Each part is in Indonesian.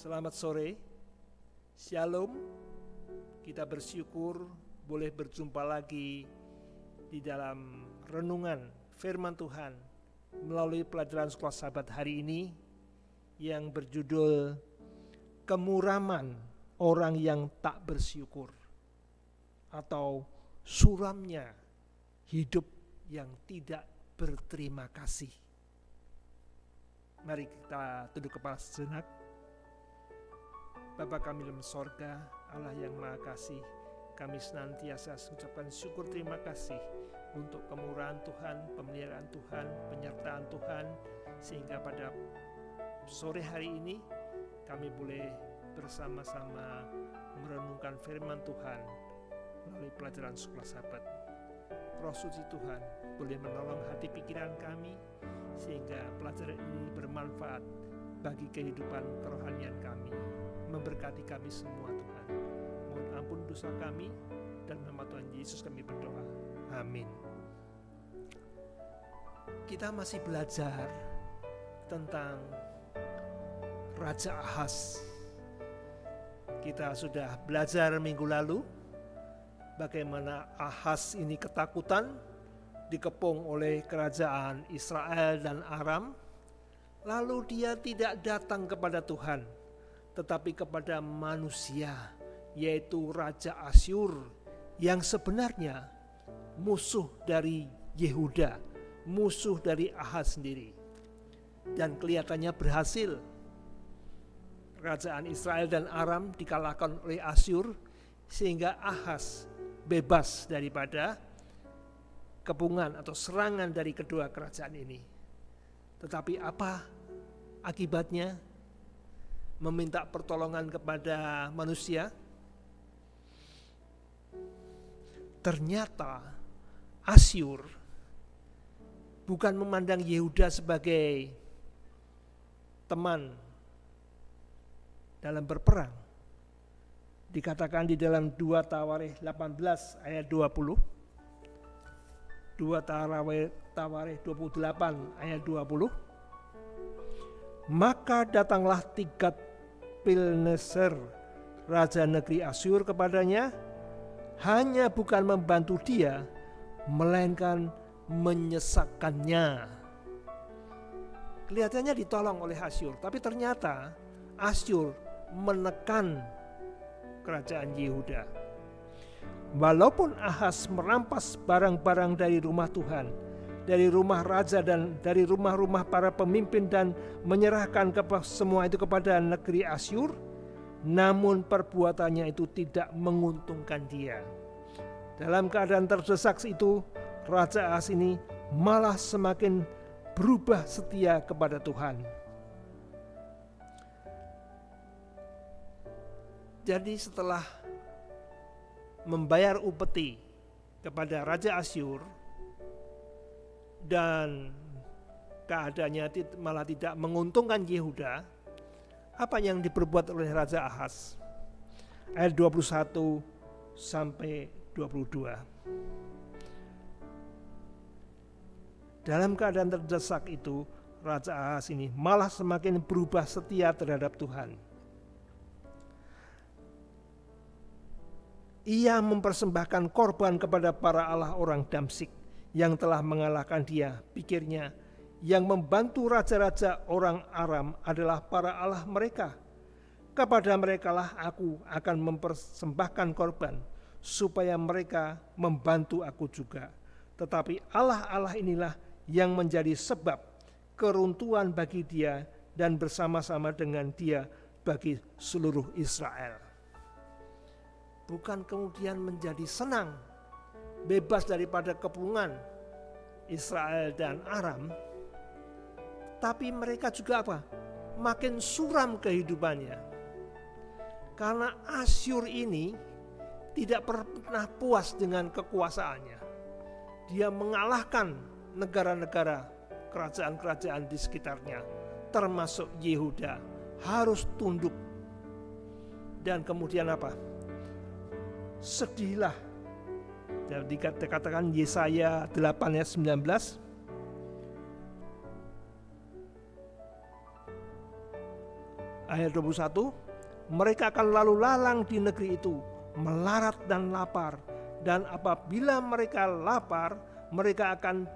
Selamat sore, Shalom. Kita bersyukur boleh berjumpa lagi di dalam renungan firman Tuhan melalui pelajaran sekolah sahabat hari ini yang berjudul Kemuraman Orang yang Tak Bersyukur atau suramnya hidup yang tidak berterima kasih. Mari kita tunduk kepala sejenak. Bapa kami dalam sorga, Allah yang Maha Kasih, kami senantiasa mengucapkan syukur terima kasih untuk kemurahan Tuhan, pemeliharaan Tuhan, penyertaan Tuhan, sehingga pada sore hari ini kami boleh bersama-sama merenungkan firman Tuhan melalui pelajaran sekolah sahabat. Roh suci Tuhan boleh menolong hati pikiran kami sehingga pelajaran ini bermanfaat bagi kehidupan kerohanian kami, memberkati kami semua Tuhan. Mohon ampun dosa kami, dan nama Tuhan Yesus kami berdoa. Amin. Kita masih belajar tentang Raja Ahaz. Kita sudah belajar minggu lalu bagaimana Ahaz ini ketakutan, dikepung oleh kerajaan Israel dan Aram. Lalu dia tidak datang kepada Tuhan, tetapi kepada manusia, yaitu Raja Asyur, yang sebenarnya musuh dari Yehuda, musuh dari Ahaz sendiri. Dan kelihatannya berhasil. Kerajaan Israel dan Aram dikalahkan oleh Asyur, sehingga Ahaz bebas daripada kepungan atau serangan dari kedua kerajaan ini. Tetapi apa akibatnya? Meminta pertolongan kepada manusia. Ternyata Asyur bukan memandang Yehuda sebagai teman dalam berperang. Dikatakan di dalam 2 Tawarikh 18 ayat 20. 2 Tawarikh 28 ayat 20. Maka datanglah Tiglat-Pilneser, raja negeri Asyur kepadanya, hanya bukan membantu dia, melainkan menyesatkannya. Kelihatannya ditolong oleh Asyur, tapi ternyata Asyur menekan kerajaan Yehuda. Walaupun Ahaz merampas barang-barang dari rumah Tuhan, dari rumah raja dan dari rumah-rumah para pemimpin dan menyerahkan semua itu kepada negeri Asyur, namun perbuatannya itu tidak menguntungkan dia. Dalam keadaan terdesak itu, Raja Ahaz ini malah semakin berubah setia kepada Tuhan. Jadi setelah membayar upeti kepada Raja Asyur dan keadaannya malah tidak menguntungkan Yehuda, apa yang diperbuat oleh Raja Ahaz? Ayat 21 sampai 22. Dalam keadaan terdesak itu, Raja Ahaz ini malah semakin berubah setia terhadap Tuhan. Ia mempersembahkan korban kepada para allah orang Damsyik yang telah mengalahkan dia. Pikirnya, yang membantu raja-raja orang Aram adalah para allah mereka. Kepada merekalah aku akan mempersembahkan korban, supaya mereka membantu aku juga. Tetapi allah-allah inilah yang menjadi sebab keruntuhan bagi dia dan bersama-sama dengan dia bagi seluruh Israel. Bukan kemudian menjadi senang, bebas daripada kepungan Israel dan Aram, tapi mereka juga apa? Makin suram kehidupannya. Karena Asyur ini tidak pernah puas dengan kekuasaannya. Dia mengalahkan negara-negara, kerajaan-kerajaan di sekitarnya, termasuk Yehuda, harus tunduk. Dan kemudian apa? Sedihlah. Jadi dikatakan Yesaya 8 ayat 19, Ayat 21, mereka akan lalu lalang di negeri itu, melarat dan lapar. Dan apabila mereka lapar, mereka akan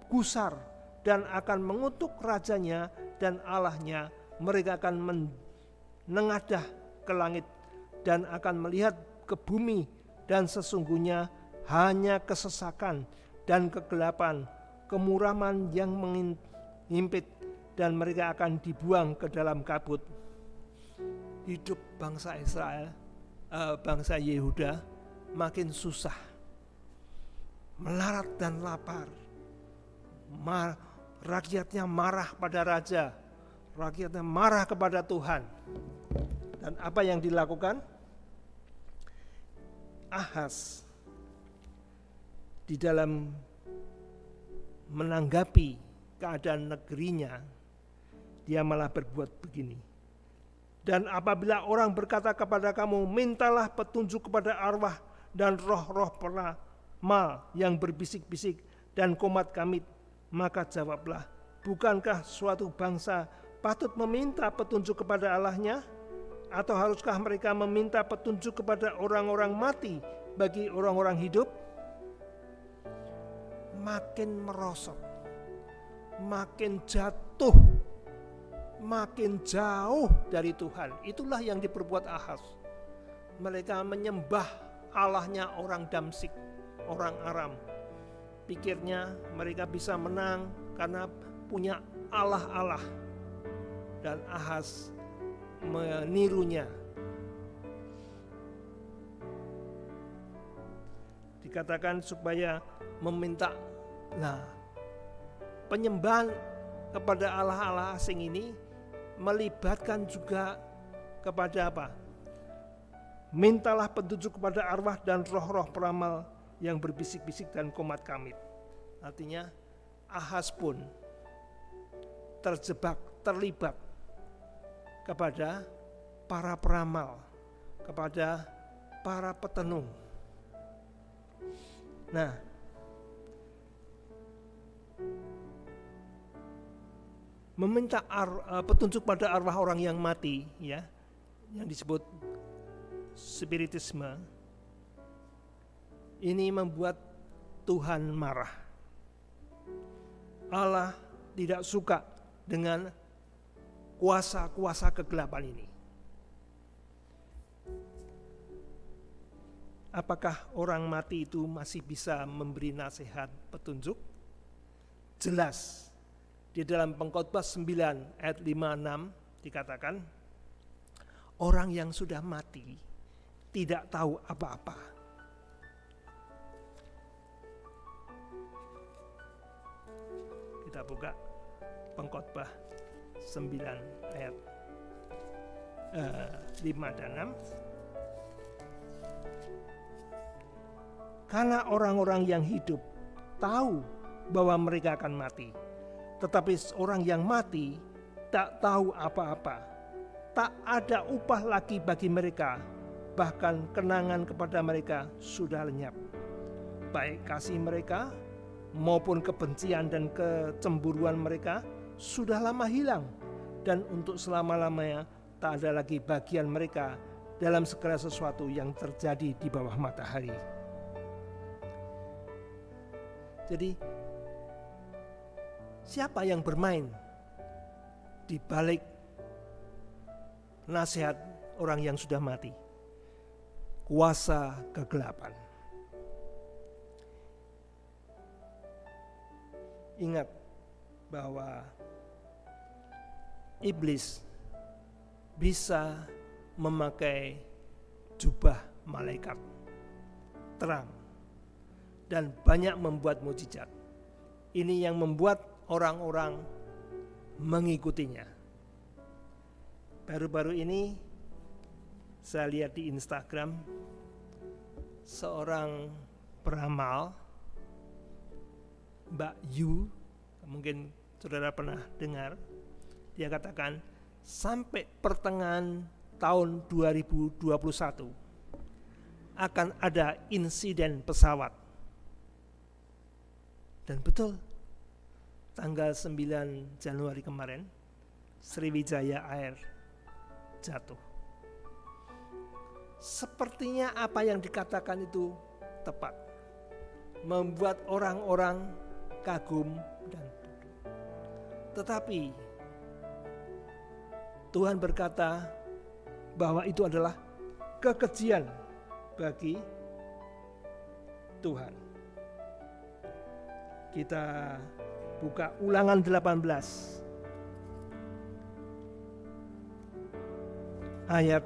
gusar dan akan mengutuk rajanya dan Allahnya. Mereka akan menengadah ke langit dan akan melihat ke bumi, dan sesungguhnya hanya kesesakan dan kegelapan, kemuraman yang mengimpit, dan mereka akan dibuang ke dalam kabut. Hidup bangsa Israel, bangsa Yehuda makin susah, melarat dan lapar. Rakyatnya marah pada raja, rakyatnya marah kepada Tuhan. Dan apa yang dilakukan? Ahaz di dalam menanggapi keadaan negerinya, dia malah berbuat begini. Dan apabila orang berkata kepada kamu, mintalah petunjuk kepada arwah dan roh-roh peramal yang berbisik-bisik dan komat kamit, maka jawablah, bukankah suatu bangsa patut meminta petunjuk kepada Allahnya? Atau haruskah mereka meminta petunjuk kepada orang-orang mati bagi orang-orang hidup? Makin merosot, makin jatuh, makin jauh dari Tuhan. Itulah yang diperbuat Ahaz. Mereka menyembah Allahnya orang Damsyik, orang Aram. Pikirnya mereka bisa menang karena punya Allah-Allah. Dan Ahaz menirunya. Dikatakan supaya meminta, penyembahan kepada Allah-Allah asing ini melibatkan juga kepada apa? Mintalah petunjuk kepada arwah dan roh-roh peramal yang berbisik-bisik dan komat kamit. Artinya Ahaz pun terlibat kepada para peramal, kepada para petenung. Nah, meminta petunjuk pada arwah orang yang mati, ya, yang disebut spiritisme, ini membuat Tuhan marah. Allah tidak suka dengan kuasa-kuasa kegelapan ini. Apakah orang mati itu masih bisa memberi nasihat petunjuk? Jelas. Di dalam Pengkhotbah 9 ayat 5-6 dikatakan, orang yang sudah mati tidak tahu apa-apa. Kita buka Pengkhotbah 9 ayat 5 dan 6. Karena orang-orang yang hidup tahu bahwa mereka akan mati, tetapi orang yang mati tak tahu apa-apa. Tak ada upah lagi bagi mereka, bahkan kenangan kepada mereka sudah lenyap. Baik kasih mereka maupun kebencian dan kecemburuan mereka sudah lama hilang, dan untuk selama-lamanya tak ada lagi bagian mereka dalam segala sesuatu yang terjadi di bawah matahari. Jadi siapa yang bermain di balik nasihat orang yang sudah mati? Kuasa kegelapan. Ingat bahwa iblis bisa memakai jubah malaikat terang dan banyak membuat mukjizat. Ini yang membuat orang-orang mengikutinya. Baru-baru ini saya lihat di Instagram seorang peramal, Mbak Yu, mungkin saudara pernah dengar, dia katakan sampai pertengahan tahun 2021 akan ada insiden pesawat. Dan betul, tanggal 9 Januari kemarin, Sriwijaya Air jatuh. Sepertinya apa yang dikatakan itu tepat, membuat orang-orang kagum dan tunduk. Tetapi Tuhan berkata bahwa itu adalah kekejian bagi Tuhan. Kita buka Ulangan 18 ayat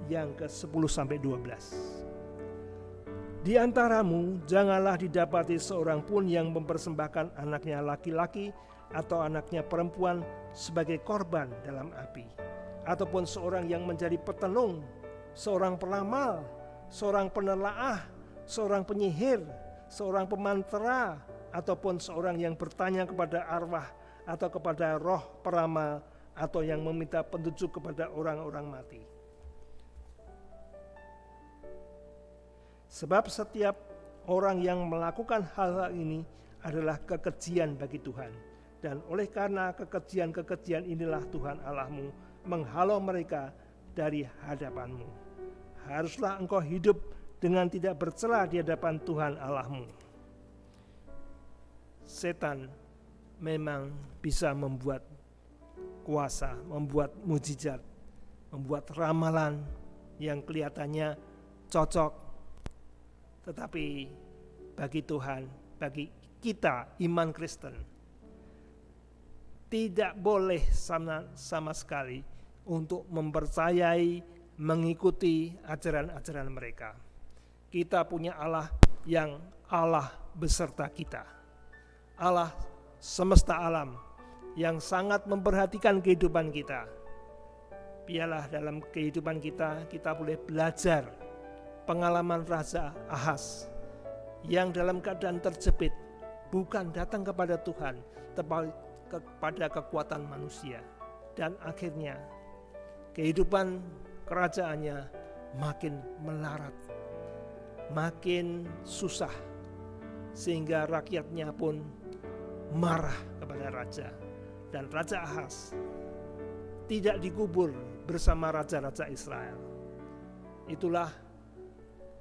yang ke-10 sampai 12. Di antaramu janganlah didapati seorang pun yang mempersembahkan anaknya laki-laki atau anaknya perempuan sebagai korban dalam api, ataupun seorang yang menjadi petenung, seorang peramal, seorang penelaah, seorang penyihir, seorang pemantera, ataupun seorang yang bertanya kepada arwah atau kepada roh peramal, atau yang meminta petunjuk kepada orang-orang mati. Sebab setiap orang yang melakukan hal-hal ini adalah kekejian bagi Tuhan. Dan oleh karena kekejian-kekejian inilah Tuhan Allahmu menghalau mereka dari hadapanmu. Haruslah engkau hidup dengan tidak bercela di hadapan Tuhan Allahmu. Setan memang bisa membuat kuasa, membuat mujizat, membuat ramalan yang kelihatannya cocok. Tetapi bagi Tuhan, bagi kita iman Kristen, tidak boleh sama sekali untuk mempercayai, mengikuti ajaran-ajaran mereka. Kita punya Allah yang Allah beserta kita, Allah semesta alam yang sangat memperhatikan kehidupan kita. Biarlah dalam kehidupan kita boleh belajar pengalaman Raja Ahaz yang dalam keadaan terjepit bukan datang kepada Tuhan, tetapi kepada kekuatan manusia, dan akhirnya kehidupan kerajaannya makin melarat, makin susah, sehingga rakyatnya pun marah kepada raja, dan Raja Ahaz tidak dikubur bersama raja-raja Israel. Itulah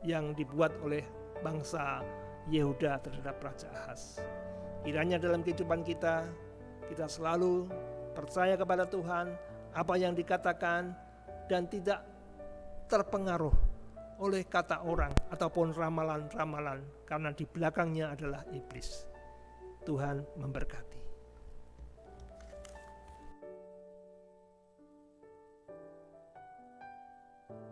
yang dibuat oleh bangsa Yehuda terhadap Raja Ahaz. Kiranya dalam kehidupan kita selalu percaya kepada Tuhan, apa yang dikatakan, dan tidak terpengaruh oleh kata orang ataupun ramalan-ramalan, karena di belakangnya adalah iblis. Tuhan memberkati.